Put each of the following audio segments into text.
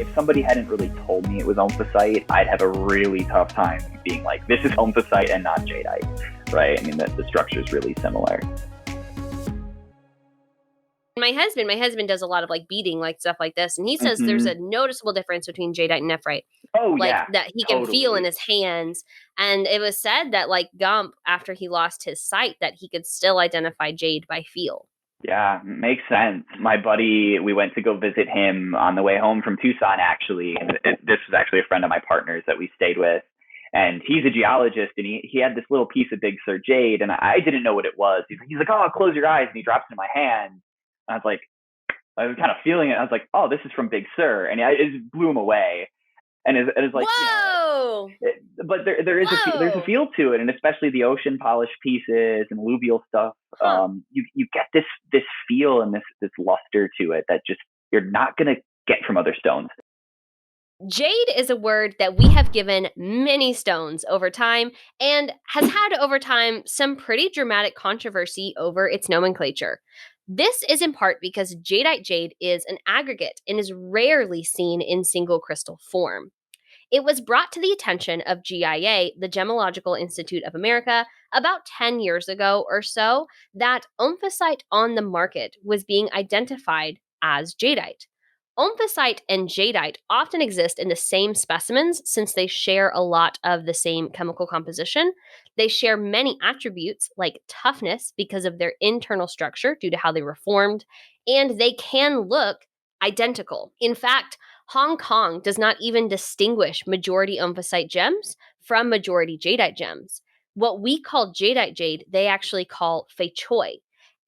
if somebody hadn't really told me it was Omphacite, I'd have a really tough time being like, this is Omphacite and not Jadeite, right? I mean, the structure is really similar. My husband does a lot of like beading, like stuff like this, and he says there's a noticeable difference between Jadeite and Nephrite. Oh, like, yeah, that he can feel in his hands. And it was said that like Gump, after he lost his sight, that he could still identify Jade by feel. Yeah, makes sense. My buddy, we went to go visit him on the way home from Tucson, actually. And this was actually a friend of my partner's that we stayed with. And he's a geologist, and he had this little piece of Big Sur jade, and I didn't know what it was. He's like, oh, close your eyes, and he drops it in my hand. And I was like, I was kind of feeling it. I was like, oh, this is from Big Sur, and it just blew him away. And it's like, whoa! But there's a feel to it, and especially the ocean polished pieces and alluvial stuff. You get this feel and this luster to it that just you're not gonna get from other stones. Jade is a word that we have given many stones over time and has had over time some pretty dramatic controversy over its nomenclature. This is in part because jadeite jade is an aggregate and is rarely seen in single crystal form. It was brought to the attention of GIA, the Gemological Institute of America, about 10 years ago or so that omphacite on the market was being identified as jadeite. Omphacite and jadeite often exist in the same specimens since they share a lot of the same chemical composition. They share many attributes like toughness because of their internal structure due to how they were formed, and they can look identical. In fact, Hong Kong does not even distinguish majority omphacite gems from majority jadeite gems. What we call jadeite jade, they actually call fei choi.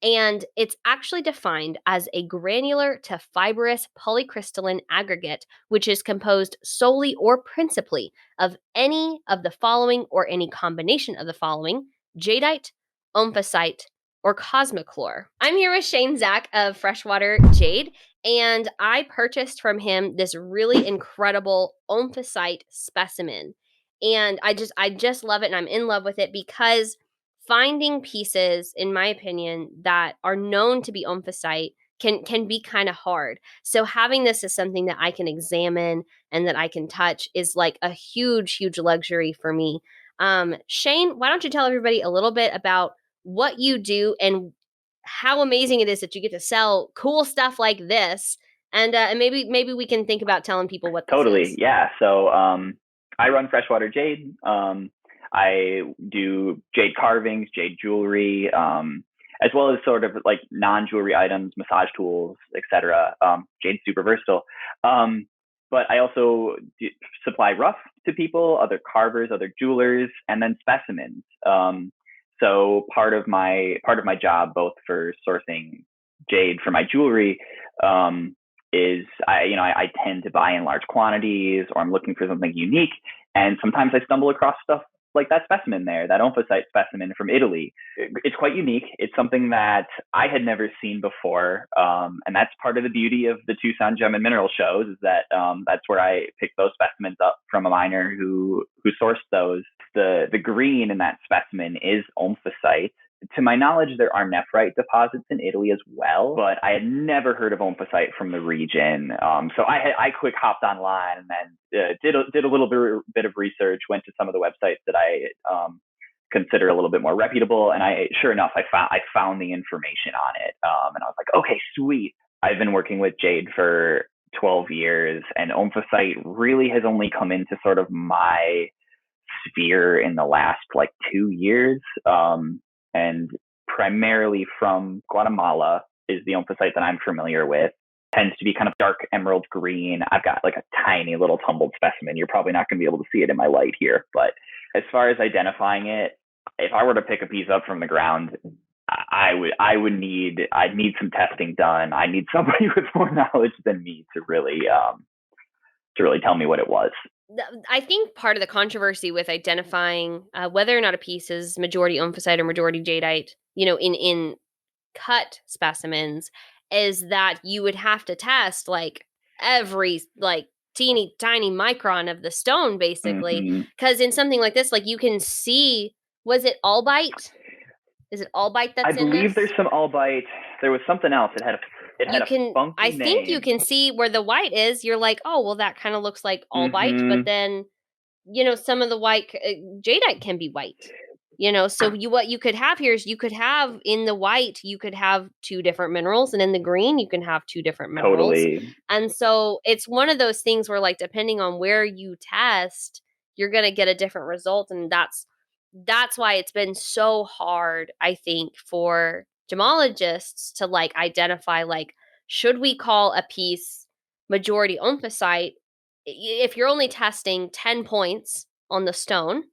And it's actually defined as a granular to fibrous polycrystalline aggregate, which is composed solely or principally of any of the following or any combination of the following: jadeite, omphacite, or Kosmochlor. I'm here with Shane Zach of Freshwater Jade, and I purchased from him this really incredible omphacite specimen. And I just love it, and I'm in love with it because finding pieces, in my opinion, that are known to be omphacite can be kind of hard. So having this as something that I can examine and that I can touch is like a huge, huge luxury for me. Shane, why don't you tell everybody a little bit about what you do and how amazing it is that you get to sell cool stuff like this, and maybe we can think about telling people what this is. Yeah. So I run Freshwater Jade. I do jade carvings, jade jewelry, as well as sort of like non-jewelry items, massage tools, etc. Jade's super versatile. But I also supply rough to people, other carvers, other jewelers, and then specimens. So part of my job, both for sourcing jade for my jewelry, is I tend to buy in large quantities, or I'm looking for something unique, and sometimes I stumble across stuff like that specimen there, that omphacite specimen from Italy. It's quite unique. It's something that I had never seen before, and that's part of the beauty of the Tucson Gem and Mineral shows, is that that's where I picked those specimens up from a miner who sourced those. The green in that specimen is omphacite. To my knowledge, there are nephrite deposits in Italy as well, but I had never heard of omphacite from the region. So I quick hopped online and then did a little bit of research, went to some of the websites that I consider a little bit more reputable, and sure enough, I found the information on it, and I was like, okay, sweet. I've been working with jade for 12 years, and omphacite really has only come into sort of my sphere in the last like 2 years. And primarily from Guatemala is the omphacite that I'm familiar with. Tends to be kind of dark emerald green. I've got like a tiny little tumbled specimen. You're probably not going to be able to see it in my light here, but as far as identifying it, if I were to pick a piece up from the ground, I'd need some testing done. I need somebody with more knowledge than me to really tell me what it was. I think part of the controversy with identifying whether or not a piece is majority omphacite or majority jadeite, in cut specimens, is that you would have to test like every like teeny tiny micron of the stone, basically, because in something like this, like you can see, was it albite? Is it albite that's in this? I believe there's some albite. There was something else. It had a funky I think you name. can see where the white is. You're like, oh, well, that kind of looks like all white, but then, some of the white jadeite can be white. So what you could have here is you could have in the white, you could have two different minerals, and in the green, you can have two different minerals. Totally. And so it's one of those things where, like, depending on where you test, you're going to get a different result. And that's why it's been so hard, I think, for gemologists to, like, identify, like, should we call a piece majority omphacite if you're only testing 10 points on the stone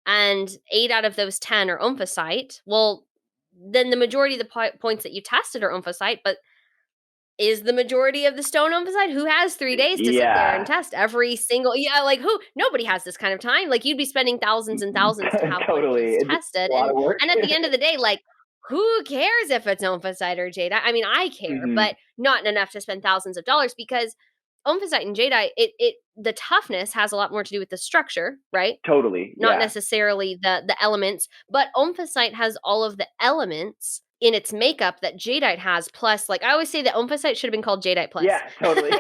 and 8 out of those 10 are omphacite. Well, then the majority of the points that you tested are omphacite, but is the majority of the stone omphacite? Who has 3 days to sit there and test every single? Yeah, like, who? Nobody has this kind of time. Like, you'd be spending thousands and thousands to have one Totally. piece It's tested, a lot of work. and at the end of the day, like, who cares if it's omphacite or jadeite? I mean, I care, but not enough to spend thousands of dollars, because omphacite and jadeite, the toughness has a lot more to do with the structure, right? Totally. Not necessarily the elements, but omphacite has all of the elements in its makeup that jadeite has. Plus, like, I always say that omphacite should have been called jadeite plus. Yeah, totally.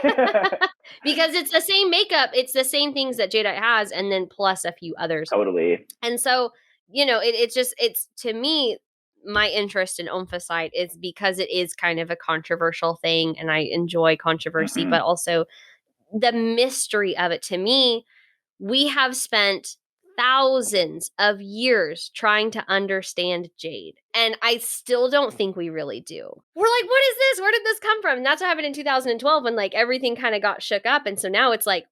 Because it's the same makeup, it's the same things that jadeite has, and then plus a few others. Totally. And so, it's to me, my interest in omphacite is because it is kind of a controversial thing, and I enjoy controversy, but also the mystery of it. To me, we have spent thousands of years trying to understand jade, and I still don't think we really do. We're like, what is this? Where did this come from? And that's what happened in 2012 when, like, everything kind of got shook up. And so now it's like,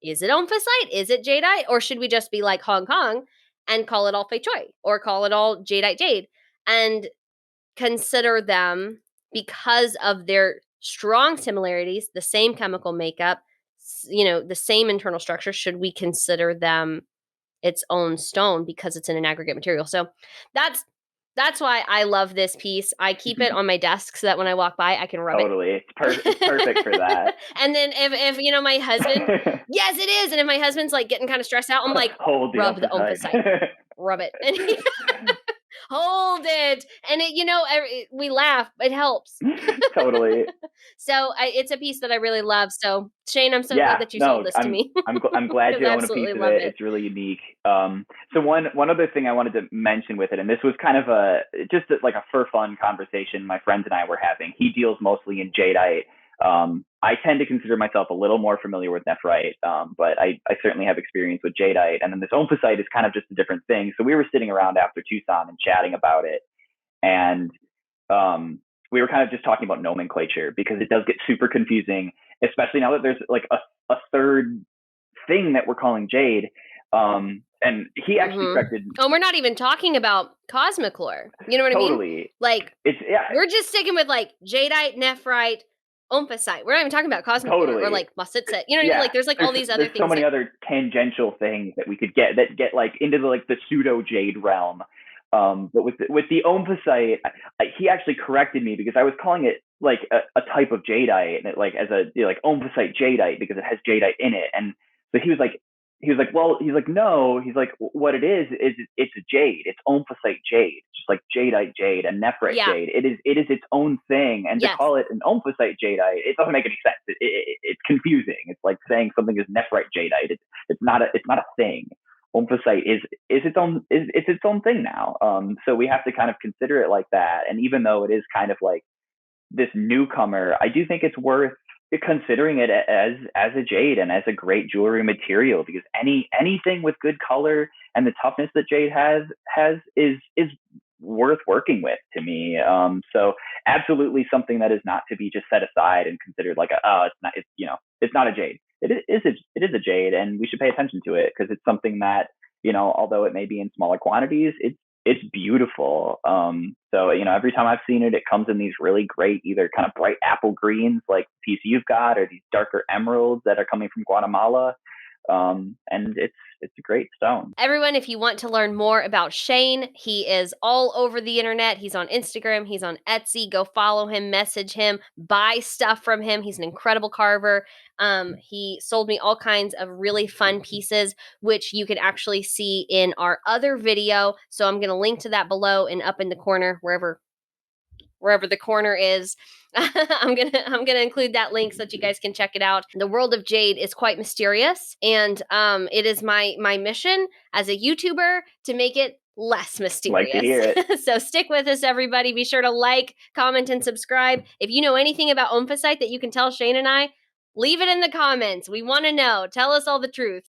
is it omphacite? Is it jadeite? Or should we just be like Hong Kong and call it all Fei Choi, or call it all jadeite jade, and consider them, because of their strong similarities, the same chemical makeup, the same internal structure? Should we consider them its own stone because it's in an aggregate material? So that's why I love this piece. I keep it on my desk so that when I walk by, I can rub it. Totally. It's perfect for that. And then if my husband, yes, it is. And if my husband's, like, getting kind of stressed out, I'm like, rub the omphacite. Rub it. And hold it. And we laugh. It helps. Totally. So it's a piece that I really love. So Shane, I'm so glad that you sold this to me. I'm glad you own a piece of it. It's really unique. So one other thing I wanted to mention with it, and this was kind of like a for fun conversation my friends and I were having. He deals mostly in jadeite. I tend to consider myself a little more familiar with nephrite, but I certainly have experience with jadeite. And then this omphacite is kind of just a different thing. So we were sitting around after Tucson and chatting about it. And we were kind of just talking about nomenclature, because it does get super confusing, especially now that there's like a third thing that we're calling jade. And he actually corrected. Oh, we're not even talking about Kosmochlor. You know what I mean? Totally. Like, we're just sticking with, like, jadeite, nephrite, omphacite. We're not even talking about Kosmochlor or, like, Masitsit. You know what I mean? Like, there's like all these other things. There's so many other tangential things that we could get like into the pseudo jade realm. But with the omphacite, he actually corrected me, because I was calling it like a type of jadeite, and it, like, as a like omphacite jadeite, because it has jadeite in it. And so he was like, no, he's like, what it is it's a jade. It's omphacite jade, just like jadeite jade and nephrite jade. It is its own thing. And to call it an omphacite jadeite, it doesn't make any sense. It's confusing. It's like saying something is nephrite jadeite. It's not a thing. Omphacite is its own thing now. So we have to kind of consider it like that. And even though it is kind of like this newcomer, I do think it's worth considering it as a jade and as a great jewelry material, because anything with good color and the toughness that jade has is worth working with, to me. So absolutely something that is not to be just set aside and considered like it's not a jade. It is a jade, and we should pay attention to it, because it's something that, although it may be in smaller quantities, it's beautiful. So every time I've seen it, it comes in these really great, either kind of bright apple greens like the piece you've got, or these darker emeralds that are coming from Guatemala. And it's a great stone. Everyone, if you want to learn more about Shane, he is all over the internet. He's on Instagram. He's on Etsy. Go follow him, message him, buy stuff from him. He's an incredible carver. He sold me all kinds of really fun pieces, which you can actually see in our other video. So I'm going to link to that below and up in the corner, wherever wherever the corner is. I'm gonna include that link so that you guys can check it out. The world of jade is quite mysterious, and it is my mission as a YouTuber to make it less mysterious. Like to hear it. So stick with us, everybody. Be sure to like, comment, and subscribe. If you know anything about Omphacite that you can tell Shane and I, leave it in the comments. We want to know. Tell us all the truth.